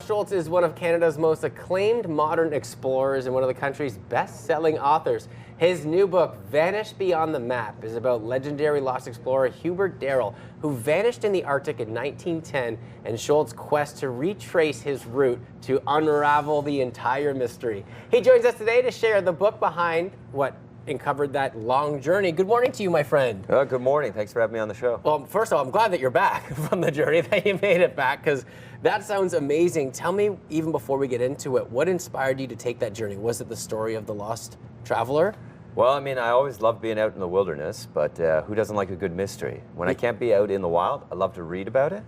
Schultz is one of Canada's most acclaimed modern explorers and one of the country's best-selling authors. His new book, Vanish Beyond the Map, is about legendary lost explorer Hubert Darrell, who vanished in the Arctic in 1910, and Schultz's quest to retrace his route to unravel the entire mystery. He joins us today to share the book behind what uncovered that long journey. Good morning to you, my friend. Good morning. Thanks for having me on the show. Well, first of all, I'm glad that you're back from the journey, that you made it back, because that sounds amazing. Tell me, even before we get into it, what inspired you to take that journey? Was it the story of the lost traveler? Well, I mean, I always love being out in the wilderness, but who doesn't like a good mystery? When I can't be out in the wild, I love to read about it.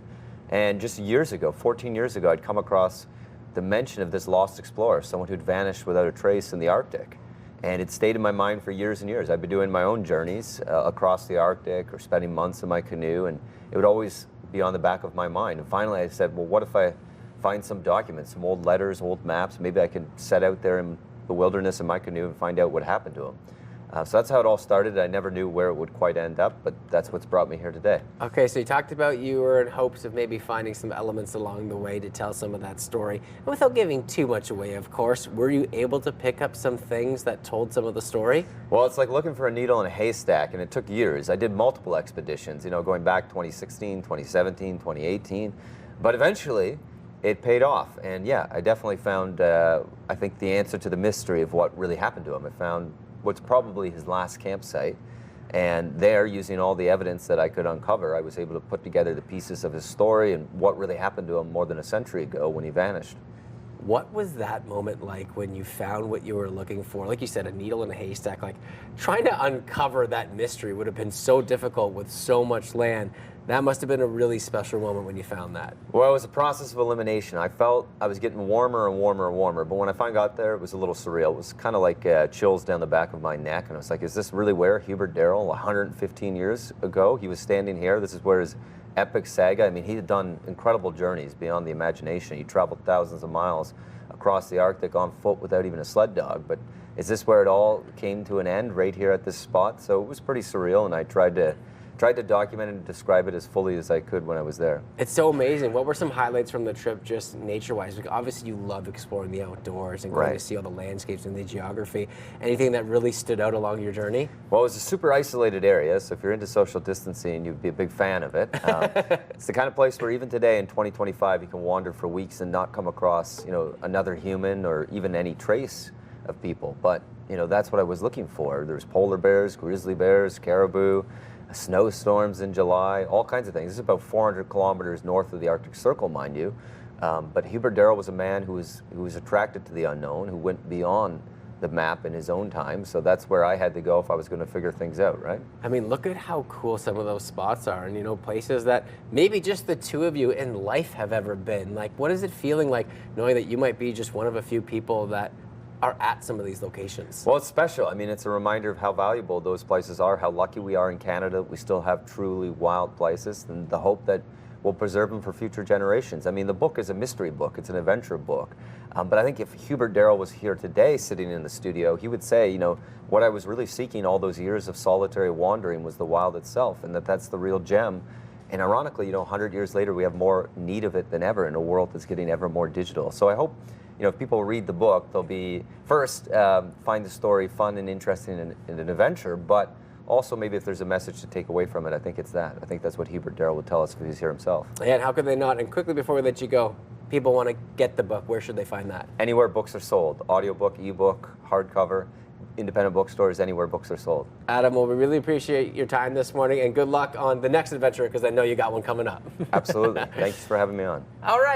And just years ago, 14 years ago, I'd come across the mention of this lost explorer, someone who'd vanished without a trace in the Arctic. And it stayed in my mind for years and years. I'd been doing my own journeys across the Arctic or spending months in my canoe, and it would always be on the back of my mind. And finally I said, well, what if I find some documents, some old letters, old maps? Maybe I could set out there in the wilderness in my canoe and find out what happened to him. So that's how it all started. I never knew where it would quite end up, but that's what's brought me here today. Okay, so you talked about you were in hopes of maybe finding some elements along the way to tell some of that story. And without giving too much away, of course, were you able to pick up some things that told some of the story? Well, it's like looking for a needle in a haystack, and it took years. I did multiple expeditions, you know, going back 2016, 2017, 2018, but eventually it paid off. And yeah, I definitely found, I think, the answer to the mystery of what really happened to him. I found what's probably his last campsite, and there, using all the evidence that I could uncover, I was able to put together the pieces of his story and what really happened to him more than a century ago when he vanished. What was that moment like when you found what you were looking for? Like you said, a needle in a haystack. Like, trying to uncover that mystery would have been so difficult with so much land. That must have been a really special moment when you found that. Well, it was a process of elimination. I felt I was getting warmer and warmer and warmer, but when I finally got there, it was a little surreal. It was kind of like chills down the back of my neck, and I was like, is this really where Hubert Darrell, 115 years ago, he was standing here? This is where his epic saga, I mean, he had done incredible journeys beyond the imagination. He traveled thousands of miles across the Arctic on foot without even a sled dog, but is this where it all came to an end, right here at this spot? So it was pretty surreal, and I tried to document and describe it as fully as I could when I was there. It's so amazing. What were some highlights from the trip, just nature-wise? Like, obviously, you love exploring the outdoors and going to see all the landscapes and the geography. Anything that really stood out along your journey? Well, it was a super isolated area, so if you're into social distancing, you'd be a big fan of it. It's the kind of place where even today in 2025, you can wander for weeks and not come across, you know, another human or even any trace of people. But, you know, that's what I was looking for. There's polar bears, grizzly bears, caribou, snowstorms in July, all kinds of things. This is about 400 kilometers north of the Arctic Circle, mind you. But Hubert Darrell was a man who was attracted to the unknown, who went beyond the map in his own time. So that's where I had to go if I was going to figure things out, right? I mean, look at how cool some of those spots are, and, you know, places that maybe just the two of you in life have ever been. Like, what is it feeling like knowing that you might be just one of a few people that are at some of these locations? Well, it's special. I mean, it's a reminder of how valuable those places are, how lucky we are in Canada. We still have truly wild places, and the hope that we'll preserve them for future generations. I mean, the book is a mystery book. It's an adventure book. But I think if Hubert Darrell was here today sitting in the studio, he would say, you know, what I was really seeking all those years of solitary wandering was the wild itself, and that's the real gem. And ironically, you know, 100 years later, we have more need of it than ever in a world that's getting ever more digital. So I hope, you know, if people read the book, they'll be, first, find the story fun and interesting and an adventure, but also maybe if there's a message to take away from it, I think it's that. I think that's what Hubert Darrell would tell us if he's here himself. And how could they not? And quickly before we let you go, people want to get the book. Where should they find that? Anywhere books are sold. Audiobook, ebook, hardcover, independent bookstores, anywhere books are sold. Adam, well, we really appreciate your time this morning, and good luck on the next adventure, because I know you got one coming up. Absolutely. Thanks for having me on. All right.